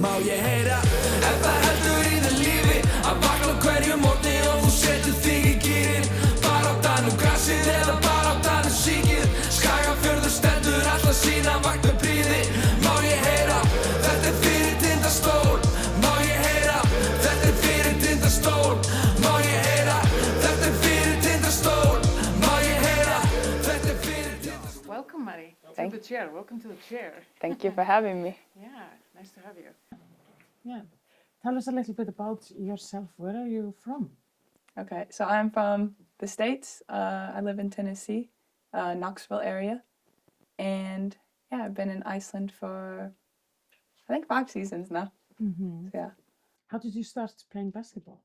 Má ég heyra ef það heldur í þér lífi að vakna á hverju morgni og þú setur þig í gírinn baráttan grassið eða baráttan síkið Skagafjörður stendur alla sína vakt með prýði Má ég heyra þetta fyrir Tindastól Má ég heyra þetta fyrir Tindastól Má ég heyra þetta fyrir Tindastól Má ég heyra þetta fyrir Tindastól Welcome, Maddie, to the chair. Welcome to the chair. Thank you for having me. Yeah, nice to have you. Yeah, tell us a little bit about yourself. Where are you from? Okay, so I'm from the States. I live in Tennessee, Knoxville area. And yeah, I've been in Iceland for, I think, 5 seasons now. Mm-hmm. So, yeah. How did you start playing basketball?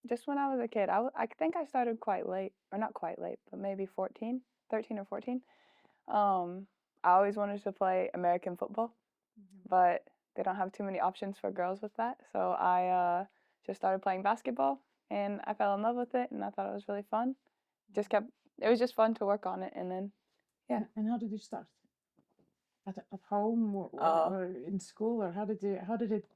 Just when I was a kid. I think I started quite late, or not quite late, but maybe 13 or 14. I always wanted to play American football, but they don't have too many options for girls with that. So I just started playing basketball, and I fell in love with it, and I thought it was really fun. It was just fun to work on it, and then, yeah. And how did you start? At home or in school, or how did it?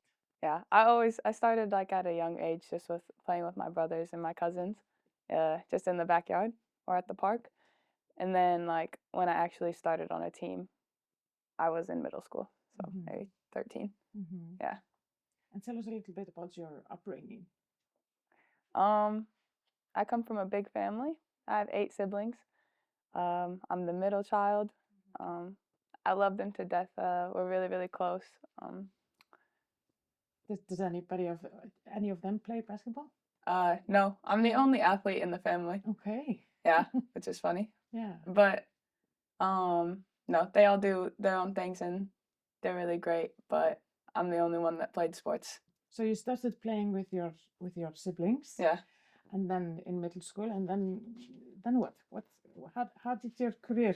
Yeah, I started like at a young age, just with playing with my brothers and my cousins, just in the backyard or at the park. And then like when I actually started on a team, I was in middle school, so maybe 13. Mm-hmm. Yeah. And tell us a little bit about your upbringing. I come from a big family. I have 8 siblings. I'm the middle child. I love them to death. We're really, really close. Does any of them play basketball? No, I'm the only athlete in the family. Okay. Yeah, which is funny. Yeah. But no, they all do their own things and they're really great, but I'm the only one that played sports. So you started playing with your siblings. Yeah. And then in middle school, and then what? How did your career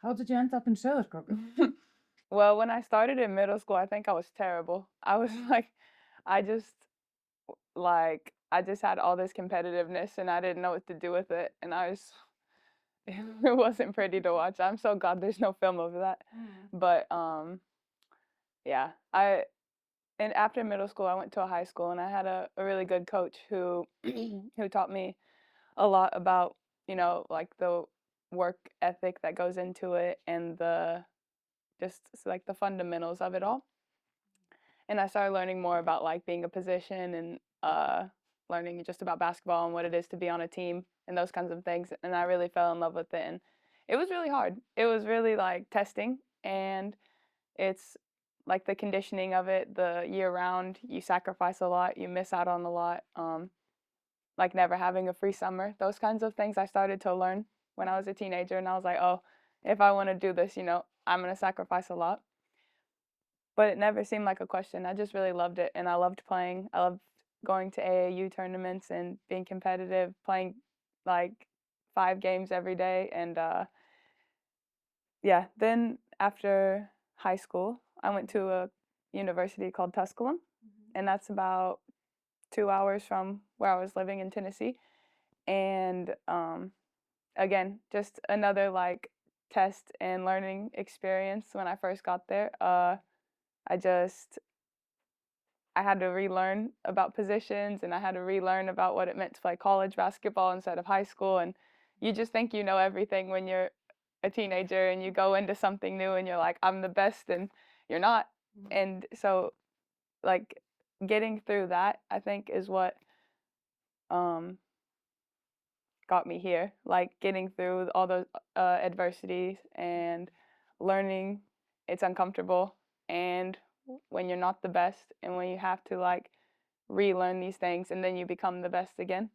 how did you end up in Söðurkrókur? Well, when I started in middle school, I think I was terrible. I was like, I just had all this competitiveness and I didn't know what to do with it. And it wasn't pretty to watch. I'm so glad there's no film of that. But yeah, and after middle school, I went to a high school and I had a really good coach who taught me a lot about, like the work ethic that goes into it and just like the fundamentals of it all. And I started learning more about like being a position and learning just about basketball and what it is to be on a team and those kinds of things. And I really fell in love with it. And it was really hard. It was really like testing, and it's like the conditioning of it, the year round, you sacrifice a lot, you miss out on a lot. Like never having a free summer, those kinds of things I started to learn when I was a teenager. And I was like, oh, if I want to do this, I'm going to sacrifice a lot. But it never seemed like a question. I just really loved it, and I loved playing. I loved going to AAU tournaments and being competitive, playing like 5 games every day. And yeah, then after high school, I went to a university called Stóllinn, and that's about 2 hours from where I was living in Tennessee. And again, just another like test and learning experience when I first got there. I had to relearn about positions, and I had to relearn about what it meant to play college basketball instead of high school. And you just think you know everything when you're a teenager and you go into something new and you're like, I'm the best, and you're not. And so like getting through that, I think, is what got me here. Like getting through all those adversities and learning it's uncomfortable, and when you're not the best, and when you have to like relearn these things and then you become the best again,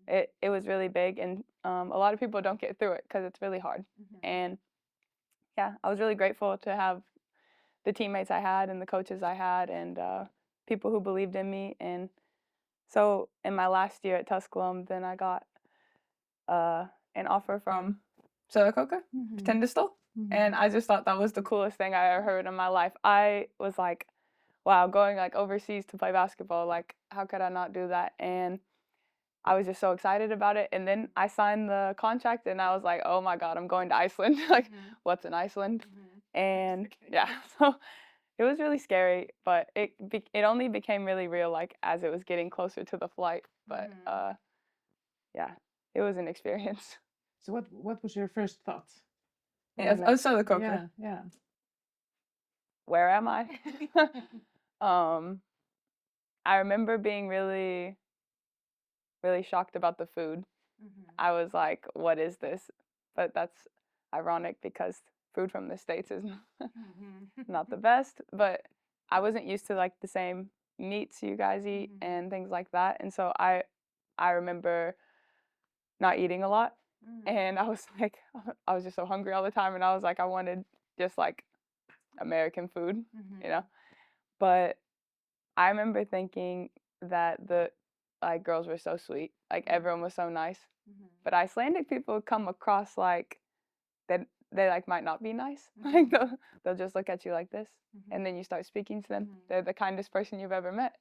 it was really big. And a lot of people don't get through it because it's really hard. And yeah, I was really grateful to have the teammates I had and the coaches I had and people who believed in me. And so in my last year at Tindastóll, then I got an offer from Söðurkrókur, Tindastóll. And I just thought that was the coolest thing I ever heard in my life. I was like, wow, going like overseas to play basketball, like how could I not do that? And I was just so excited about it. And then I signed the contract and I was like, oh my God, I'm going to Iceland. Like, what's in Iceland? And yeah, so it was really scary, but it only became really real like as it was getting closer to the flight. But yeah, it was an experience. So what was your first thought? Yeah, Like, so the Körfuk. yeah. Where am I? I remember being really, really shocked about the food. I was like, what is this? But that's ironic because food from the States is not the best, but I wasn't used to like the same meats you guys eat and things like that. And so I remember not eating a lot. And I was like, I was just so hungry all the time. And I was like, I wanted just like American food, you know? But I remember thinking that the like girls were so sweet. Like everyone was so nice. But Icelandic people come across like that they like might not be nice. Like they'll just look at you like this, and then you start speaking to them. They're the kindest person you've ever met.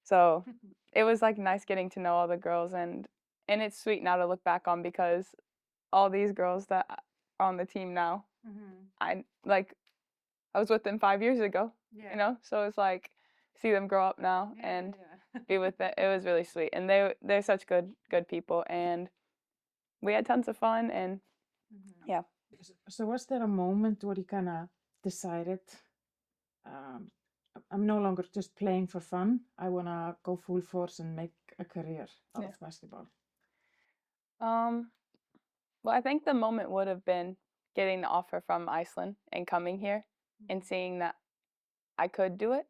So it was like nice getting to know all the girls, and it's sweet now to look back on because all these girls that are on the team now, I was with them 5 years ago. You know, so it's like see them grow up now and be with them. It was really sweet, and they're such good people, and we had tons of fun, and yeah. So was there a moment where you kind of decided, I'm no longer just playing for fun. I want to go full force and make a career out of basketball? Well, I think the moment would have been getting the offer from Iceland and coming here and seeing that I could do it.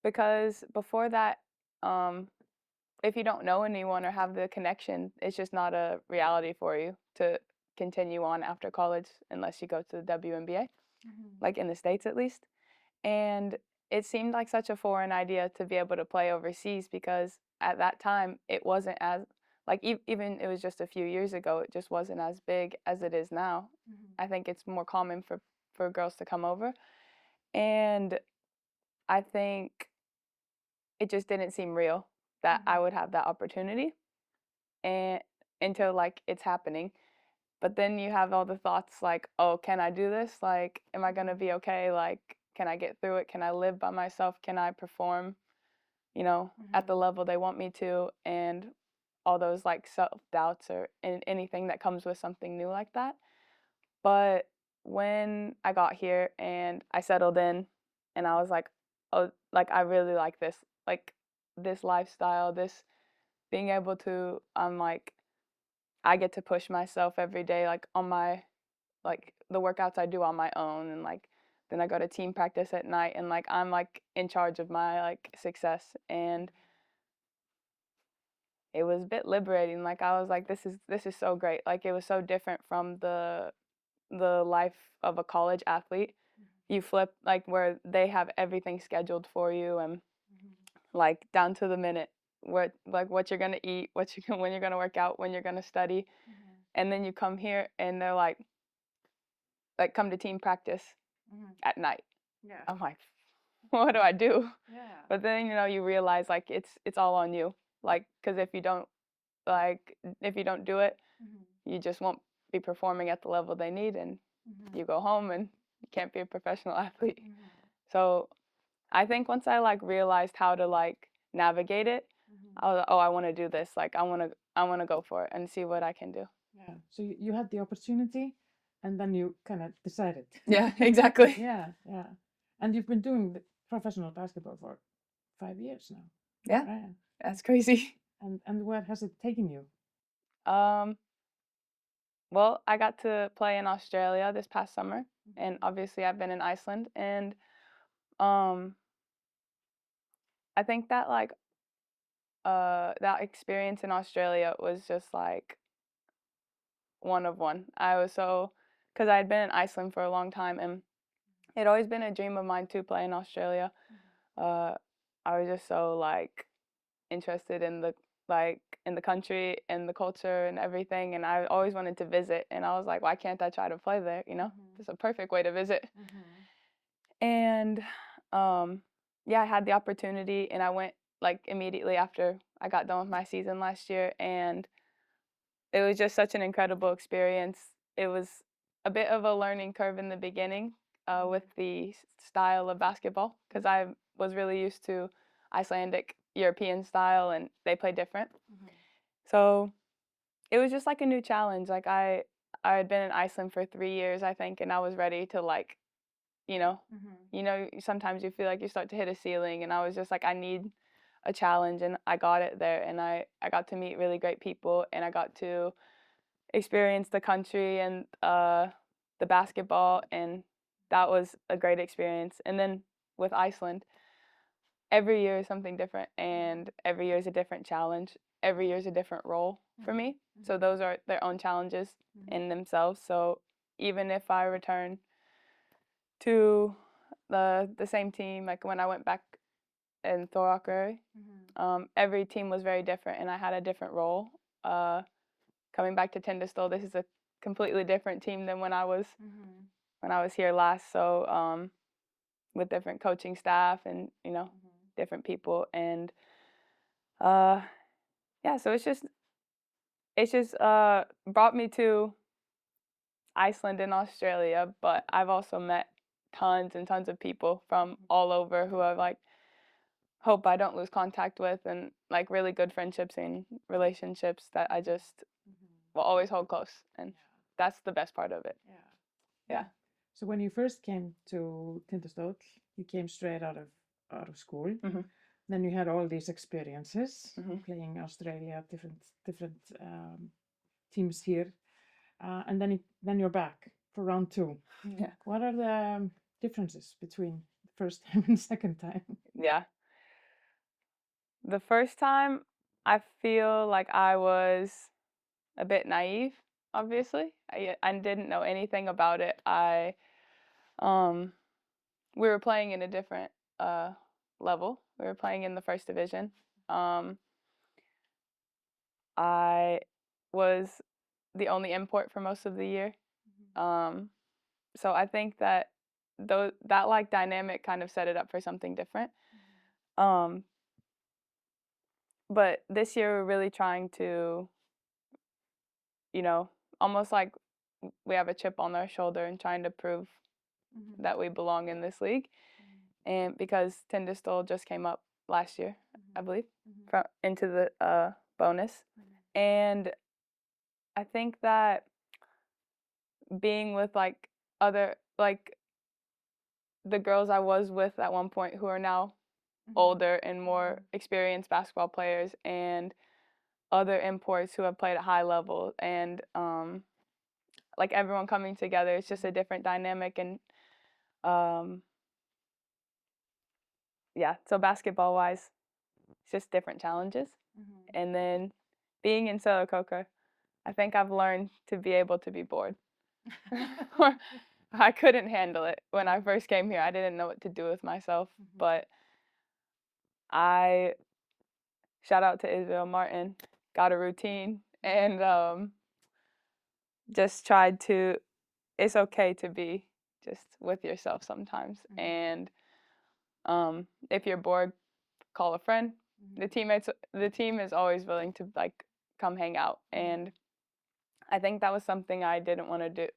Because before that, if you don't know anyone or have the connection, it's just not a reality for you to continue on after college unless you go to the WNBA, like in the States at least. And it seemed like such a foreign idea to be able to play overseas because at that time it wasn't as like even it was just a few years ago, it just wasn't as big as it is now. I think it's more common for girls to come over, and I think it just didn't seem real that I would have that opportunity and until like it's happening. But then you have all the thoughts like, oh, can I do this? Like, am I gonna be okay? Like, can I get through it? Can I live by myself? Can I perform, you know, at the level they want me to? And all those like self-doubts or anything that comes with something new like that. But when I got here and I settled in and I was like, oh, like I really like this lifestyle, this being able to, like, I get to push myself every day, like on my, like the workouts I do on my own, and like then I go to team practice at night, and like I'm like in charge of my like success, and it was a bit liberating. Like I was like, this is so great. Like it was so different from the life of a college athlete. You flip like where they have everything scheduled for you and like down to the minute what you're gonna eat, when you're gonna work out, when you're gonna study, and then you come here and they're like come to team practice at night. I'm like, what do I do? But then you realize like it's all on you, like because if you don't do it, you just won't be performing at the level they need, and you go home and you can't be a professional athlete. So I think once I like realized how to like navigate it, I was like, oh, I want to do this. Like I want to go for it and see what I can do. Yeah. So you had the opportunity, and then you kind of decided. Yeah, exactly. Yeah. And you've been doing professional basketball for 5 years now. Yeah. That's crazy. And where has it taken you? Well, I got to play in Australia this past summer, and obviously I've been in Iceland, and I think that like that experience in Australia was just like one of one. I was because I had been in Iceland for a long time, and it had always been a dream of mine to play in Australia. I was just so like interested in the country and the culture and everything, and I always wanted to visit, and I was like, why can't I try to play there? It's a perfect way to visit. And yeah, I had the opportunity, and I went like immediately after I got done with my season last year, and it was just such an incredible experience. It was a bit of a learning curve in the beginning with the style of basketball, because I was really used to Icelandic European style, and they play different. So it was just like a new challenge. Like I had been in Iceland for 3 years, I think, and I was ready to like, you know, sometimes you feel like you start to hit a ceiling, and I was just like, I need a challenge, and I got it there, and I got to meet really great people, and I got to experience the country and the basketball, and that was a great experience. And then with Iceland, every year is something different, and every year is a different challenge. Every year is a different role for me. So those are their own challenges in themselves. So even if I return to the same team, like when I went back in Thoraker, every team was very different, and I had a different role. Coming back to Tindastóll, this is a completely different team than when I was here last. So with different coaching staff and different people, and yeah, so it's just brought me to Iceland and Australia, but I've also met tons and tons of people from all over who I like hope I don't lose contact with, and like really good friendships and relationships that I just will always hold close, and that's the best part of it. Yeah. So when you first came to Tindastóll, you came straight out of school. Then you had all these experiences playing Australia, different teams here, and then you're back for round 2. Yeah. What are the differences between the first time and second time? Yeah. The first time, I feel like I was a bit naive, obviously. I didn't know anything about it. We were playing in a different level. We were playing in the first division. I was the only import for most of the year. So I think that that like dynamic kind of set it up for something different. But this year we're really trying to, almost like we have a chip on our shoulder and trying to prove that we belong in this league. And because Tindastóll just came up last year, I believe, into the bonus. And I think that being with like other, like the girls I was with at one point who are now older and more experienced basketball players, and other imports who have played at high level, and like everyone coming together, it's just a different dynamic. And yeah, so basketball wise, it's just different challenges. And then being in Sölvkökar, I think I've learned to be able to be bored. I couldn't handle it when I first came here. I didn't know what to do with myself, but I, shout out to Israel Martin, got a routine, and just tried to, it's okay to be just with yourself sometimes. And if you're bored, call a friend. The team is always willing to like come hang out. And I think that was something I didn't want to do.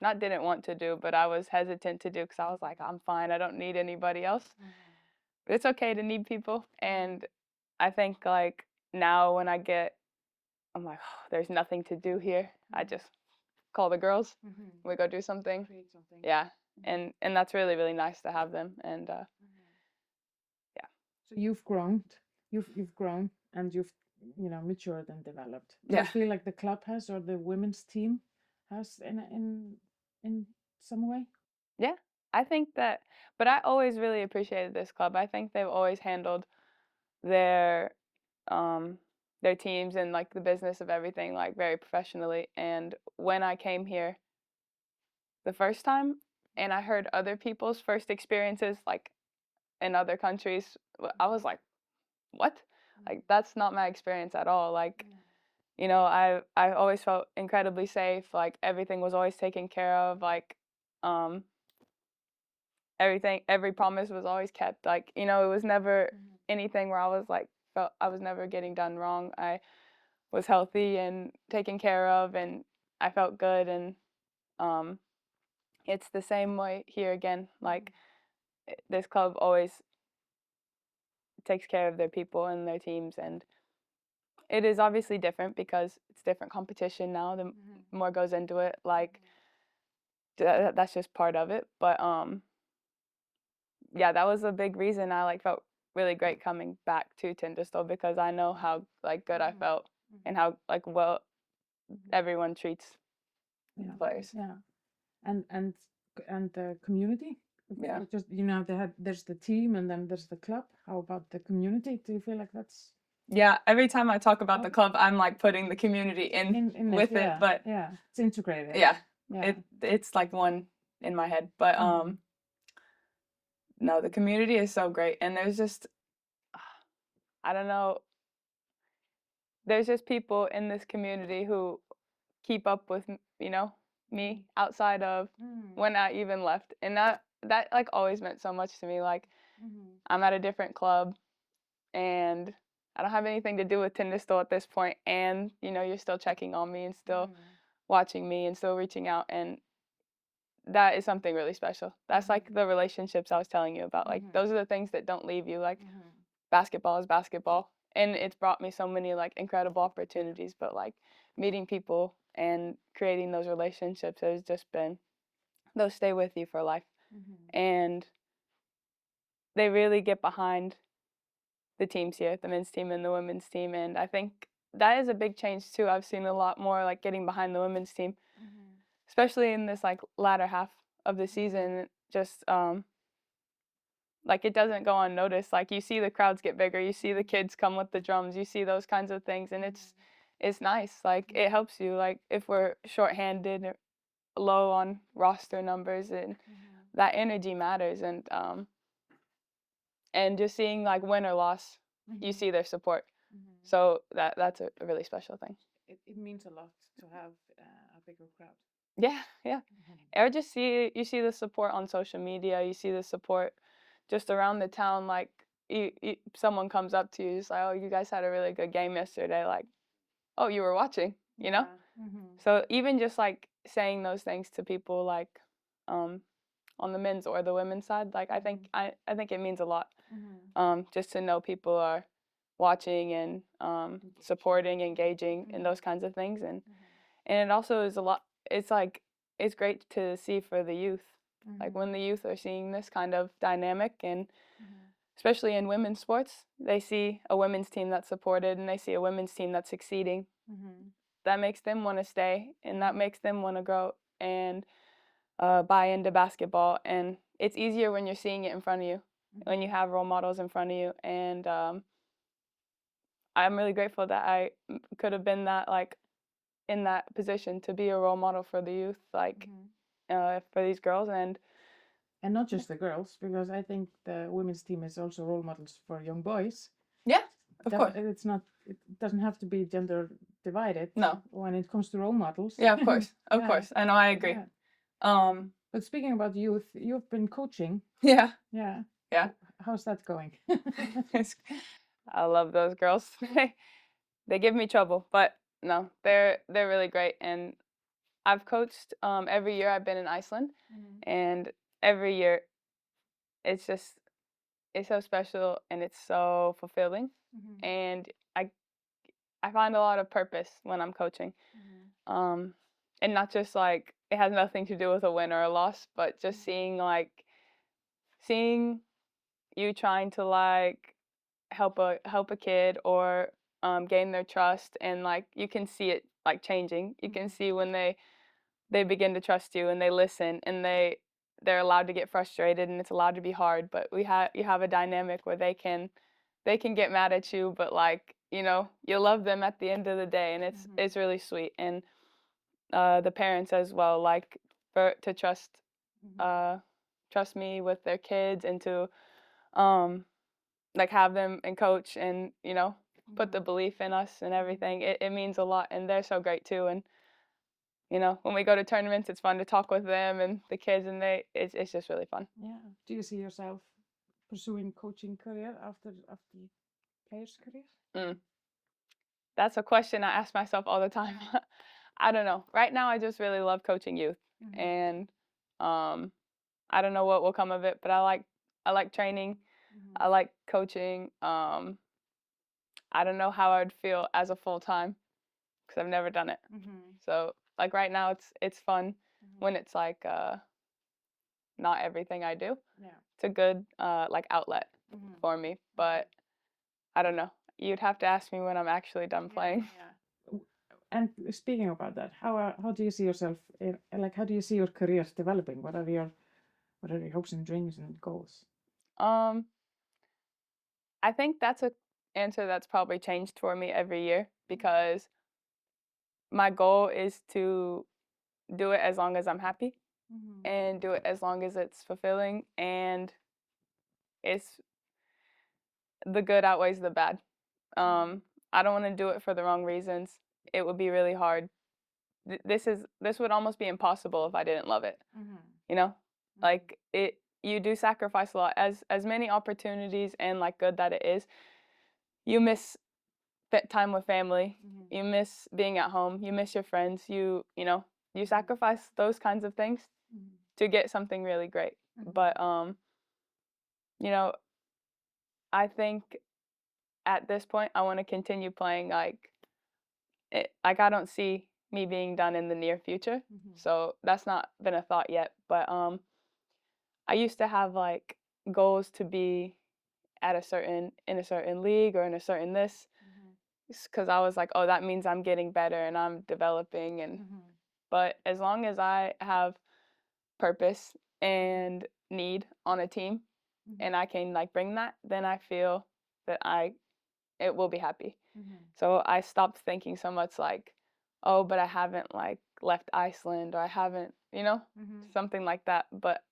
Not didn't want to do, but I was hesitant to do because I was like, I'm fine. I don't need anybody else. But it's okay to need people. And I think like now when I'm like, oh, there's nothing to do here. I just call the girls. We go do something. Create something. Yeah. And that's really, really nice to have them. And yeah. So you've grown, and you've matured and developed. Do Yeah. you feel like the club has, or the women's team has, in some way? Yeah, I think that, but I always really appreciated this club. I think they've always handled their teams and like the business of everything like very professionally. And when I came here the first time and I heard other people's first experiences like in other countries, I was like, what? Like that's not my experience at all. Like, I always felt incredibly safe. Like everything was always taken care of. Like every promise was always kept. Like, it was never anything where I was like, felt I was never getting done wrong. I was healthy and taken care of, and I felt good. And it's the same way here again. Like this club always takes care of their people and their teams, and it is obviously different because it's different competition now. The more goes into it, like that's just part of it. But yeah, that was a big reason I like felt really great coming back to Tindastóll, because I know how like good I felt and how like well everyone treats Yeah. players. Yeah. And the community. Yeah. Just there's the team and then there's the club. How about the community? Do you feel like that's Yeah, every time I talk about the club, I'm like putting the community in with it, but yeah, it's integrated. yeah, Yeah. it's like one in my head. But no, the community is so great, and there's just I don't know, there's just people in this community who keep up with me outside of when I even left, and that like always meant so much to me. Like I'm at a different club, and I don't have anything to do with Tindastóll at this point, and you're still checking on me and still watching me and still reaching out, and that is something really special. That's like the relationships I was telling you about. Like those are the things that don't leave you. Like basketball is basketball, and it's brought me so many like incredible opportunities, but like meeting people and creating those relationships has just been, those stay with you for life. And they really get behind the teams here, the men's team and the women's team, and I think that is a big change too. I've seen a lot more like getting behind the women's team, especially in this like latter half of the season. Just like it doesn't go unnoticed. Like you see the crowds get bigger, you see the kids come with the drums, you see those kinds of things, and it's nice. Like it helps you. Like if we're shorthanded or low on roster numbers, and that energy matters, and just seeing like win or loss, you see their support. So that's a really special thing. It means a lot to have a bigger crowd. Yeah. Or just you see the support on social media, you see the support just around the town. Like someone comes up to you, just like, oh, you guys had a really good game yesterday. Like, oh, you were watching, So even just like saying those things to people, like on the men's or the women's side, like I think it means a lot. Just to know people are watching and supporting, engaging in those kinds of things, and it also is a lot. It's like it's great to see for the youth, like when the youth are seeing this kind of dynamic, and especially in women's sports, they see a women's team that's supported and they see a women's team that's succeeding. That makes them want to stay, and that makes them want to grow and buy into basketball. And it's easier when you're seeing it in front of you, when you have role models in front of you. And I'm really grateful that I could have been that, like, in that position to be a role model for the youth, like for these girls. And not just the girls, because I think the women's team is also role models for young boys. Yeah, of course. It doesn't have to be gender divided. No. When it comes to role models. Yeah, of course. Of course. I know, I agree. Yeah. But speaking about youth, you've been coaching. Yeah. Yeah. Yeah. How's that going? I love those girls. They give me trouble, but no, they're really great. And I've coached every year I've been in Iceland, and every year it's so special and it's so fulfilling, and I find a lot of purpose when I'm coaching, and not just like it has nothing to do with a win or a loss, but just seeing you trying to like help a kid or gain their trust, and like you can see it like changing. You can see when they begin to trust you and they listen, and they're allowed to get frustrated, and it's allowed to be hard, but you have a dynamic where they can get mad at you, but like you love them at the end of the day, and it's really sweet. And the parents as well, like to trust me with their kids, and to like have them and coach, and put the belief in us and everything. It means a lot, and they're so great too. And when we go to tournaments, it's fun to talk with them and the kids, and it's just really fun. Yeah. Do you see yourself pursuing coaching career after player's career? That's a question I ask myself all the time. I don't know. Right now, I just really love coaching youth, and I don't know what will come of it, but I like training. I like coaching. I don't know how I would feel as a full-time because I've never done it. So like right now it's fun when it's like not everything I do. Yeah. It's a good like outlet for me, but I don't know. You'd have to ask me when I'm actually done playing. Yeah. And speaking about that, how do you see yourself? Like, how do you see your career developing? What are your hopes and dreams and goals? I think that's an answer that's probably changed for me every year because my goal is to do it as long as I'm happy and do it as long as it's fulfilling and it's the good outweighs the bad. I don't want to do it for the wrong reasons. It would be really hard. This would almost be impossible if I didn't love it. You know, like you do sacrifice a lot. As many opportunities and like good that it is, you miss time with family. You miss being at home. You miss your friends. You sacrifice those kinds of things to get something really great. But you know, I think at this point I want to continue playing like I don't see me being done in the near future. So that's not been a thought yet, but I used to have like goals to be at in a certain league or in a certain this because I was like, oh, that means I'm getting better and I'm developing and but as long as I have purpose and need on a team and I can like bring that, then I feel that it will be happy. So I stopped thinking so much like, oh, but I haven't like left Iceland or I haven't, something like that. But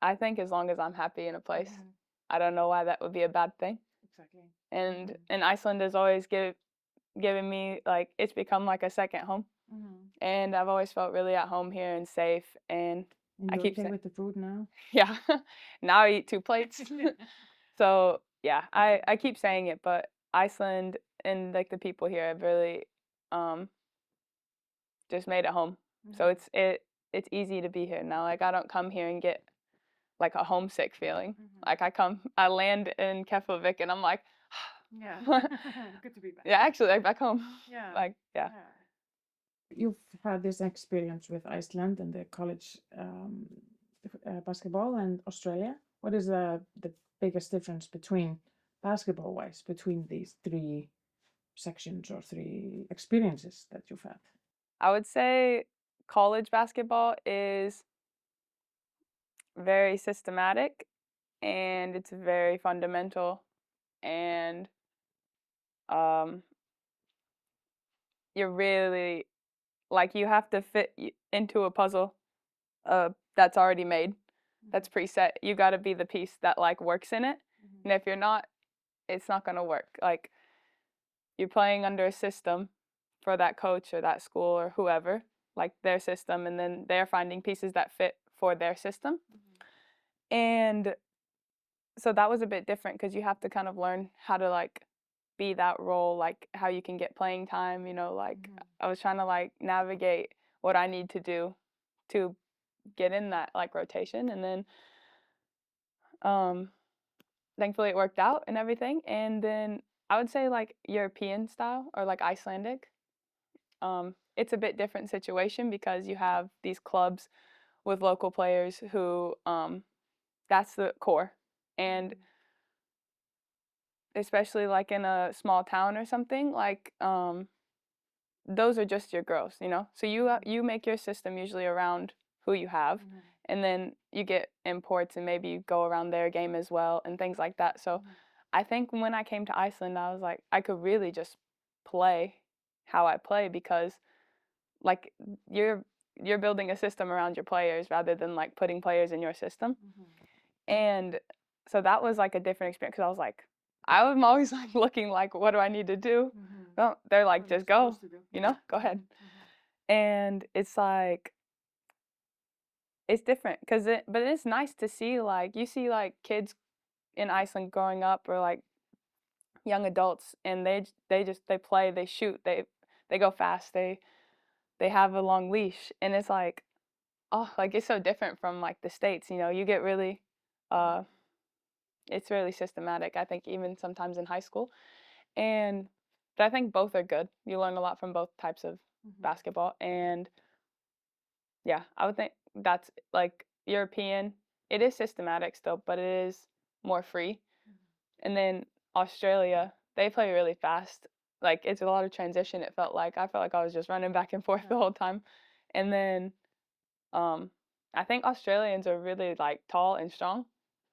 I think as long as I'm happy in a place, I don't know why that would be a bad thing. Exactly. And Iceland has always given me like it's become like a second home. And I've always felt really at home here and safe. And I keep saying with the food now. Yeah, now I eat 2 plates. So yeah, I keep saying it, but Iceland and like the people here have really just made it home. So it's easy to be here now. Like I don't come here and get like a homesick feeling. Like I land in Keflavik and I'm like, yeah, good to be back. Yeah, actually like back home. Yeah, like yeah. You've had this experience with Iceland and the college basketball and Australia. What is the biggest difference between basketball-wise between these 3 sections or 3 experiences that you've had? I would say college basketball is very systematic and it's very fundamental and you're really like you have to fit into a puzzle that's already made, that's preset. You got to be the piece that like works in it. And if you're not, it's not going to work. Like you're playing under a system for that coach or that school or whoever, like their system, and then they're finding pieces that fit for their system. And so that was a bit different because you have to kind of learn how to like be that role, like how you can get playing time, like I was trying to like navigate what I need to do to get in that like rotation. And then thankfully it worked out and everything. And then I would say like European style or like Icelandic. It's a bit different situation because you have these clubs with local players who that's the core. And especially like in a small town or something, like those are just your girls, So you make your system usually around who you have, and then you get imports and maybe you go around their game as well and things like that. So I think when I came to Iceland, I was like, I could really just play how I play because like you're building a system around your players rather than like putting players in your system. And so that was like a different experience because I was like, I'm always like looking like, what do I need to do? Well, they're like, just go, go ahead. And it's like, it's different but it's nice to see like, you see like kids in Iceland growing up or like young adults and they play, they shoot, they go fast, they have a long leash. And it's like, like it's so different from like the States, you know, you get really, it's really systematic, I think, even sometimes in high school. And but I think both are good. You learn a lot from both types of basketball. And yeah, I would think that's like European, it is systematic still, but it is more free. And then Australia, they play really fast. Like it's a lot of transition, it felt like. I felt like I was just running back and forth the whole time. And then I think Australians are really like tall and strong.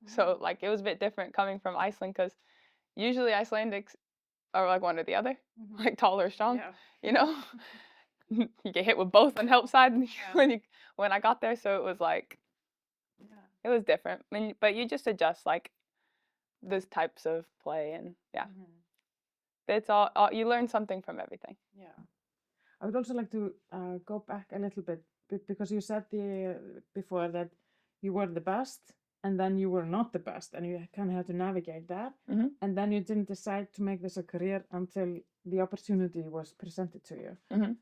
So like it was a bit different coming from Iceland because usually Icelandics are like one or the other, like tall or strong, you know. You get hit with both on help side when I got there, so it was like it was different. But you just adjust like those types of play, and it's all you learn something from everything. Yeah, I would also like to go back a little bit because you said before that you were the best and then you were not the best and you kind of had to navigate that, and then you didn't decide to make this a career until the opportunity was presented to you.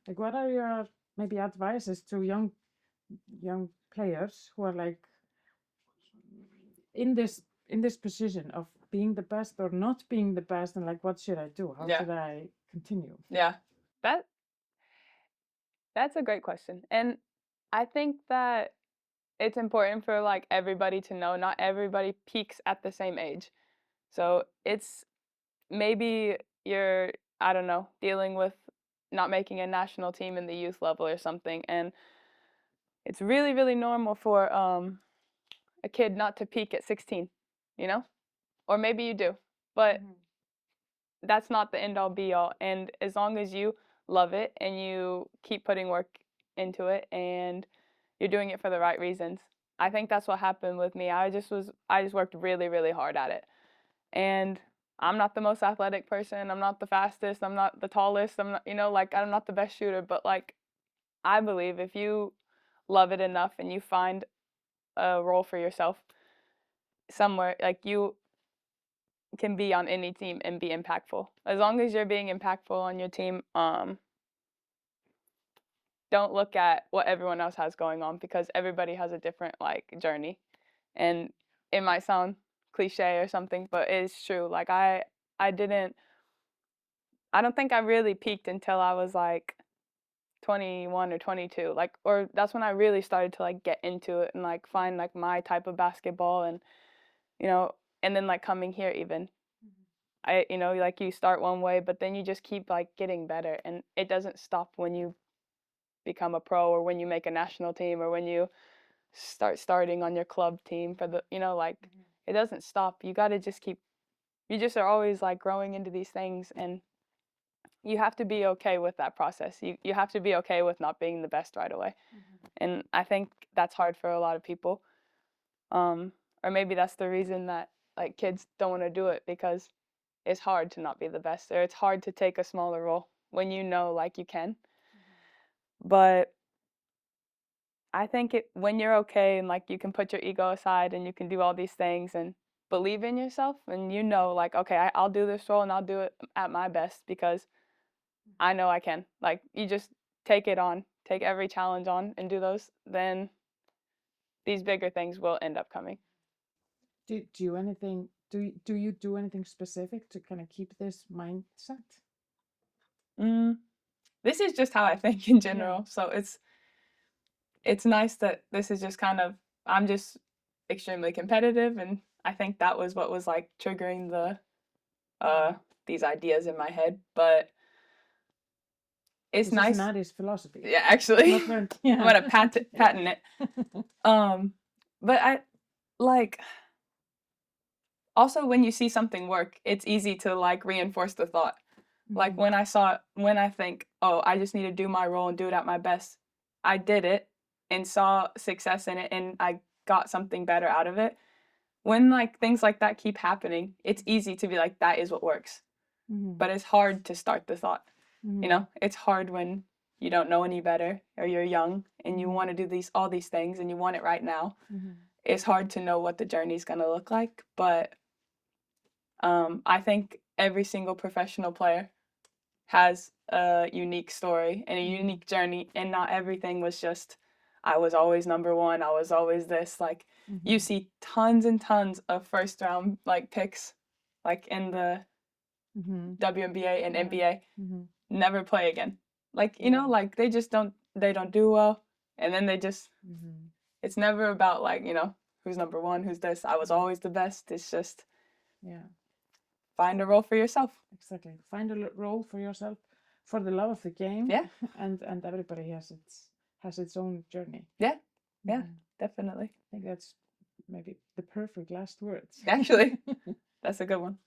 Like, what are your maybe advices to young players who are like in this position of being the best or not being the best, and like, what should I do? How should I continue? Yeah, that's a great question. And I think that it's important for like everybody to know not everybody peaks at the same age. So it's maybe you're, I don't know, dealing with not making a national team in the youth level or something, and it's really, really normal for a kid not to peak at 16, you know? Or maybe you do, but that's not the end all be all. And as long as you love it and you keep putting work into it and you're doing it for the right reasons, I think that's what happened with me. I just worked really, really hard at it. And I'm not the most athletic person. I'm not the fastest. I'm not the tallest. I'm not, you know, like I'm not the best shooter, but like I believe if you love it enough and you find a role for yourself somewhere, like you can be on any team and be impactful. As long as you're being impactful on your team, don't look at what everyone else has going on because everybody has a different like journey. And it might sound cliche or something, but it's true. Like I don't think I really peaked until I was like 21 or 22. Like, or that's when I really started to like get into it and like find like my type of basketball, and you know, and then like coming here even. You know, like you start one way, but then you just keep like getting better, and it doesn't stop when you become a pro or when you make a national team or when you starting on your club team for the, you know, like it doesn't stop. You got to just keep, you just are always like growing into these things, and you have to be okay with that process. You have to be okay with not being the best right away. And I think that's hard for a lot of people. Or maybe that's the reason that like kids don't want to do it, because it's hard to not be the best, or it's hard to take a smaller role when you know like you can. But I think when you're okay and like you can put your ego aside and you can do all these things and believe in yourself, and you know like, okay, I'll do this role and I'll do it at my best because I know I can. Like you just take it on, take every challenge on and do those, then these bigger things will end up coming. Do you do anything specific to kind of keep this mindset? This is just how I think in general. So it's nice that this is just kind of, I'm just extremely competitive, and I think that was what was like triggering these ideas in my head. But it's nice. This is Maddie's philosophy. Yeah, actually, I'm gonna patent it. But I like, also when you see something work, it's easy to like reinforce the thought. Like when I think, oh, I just need to do my role and do it at my best, I did it and saw success in it and I got something better out of it. When like things like that keep happening, it's easy to be like, that is what works. But it's hard to start the thought. You know, it's hard when you don't know any better or you're young and you want to do all these things and you want it right now. It's hard to know what the journey's going to look like. But I think every single professional player has a unique story and a unique journey, and not everything was just I was always number one. I was always this. Like, you see tons and tons of first round like picks, like in the WNBA and NBA, never play again. Like, you know, like they just don't do well. And then they just, it's never about like, you know, who's number one, who's this. I was always the best. It's just, find a role for yourself. Exactly. Find a role for yourself for the love of the game. Yeah. And everybody has its own journey. Yeah. Yeah, definitely. I think that's maybe the perfect last words. Actually, that's a good one.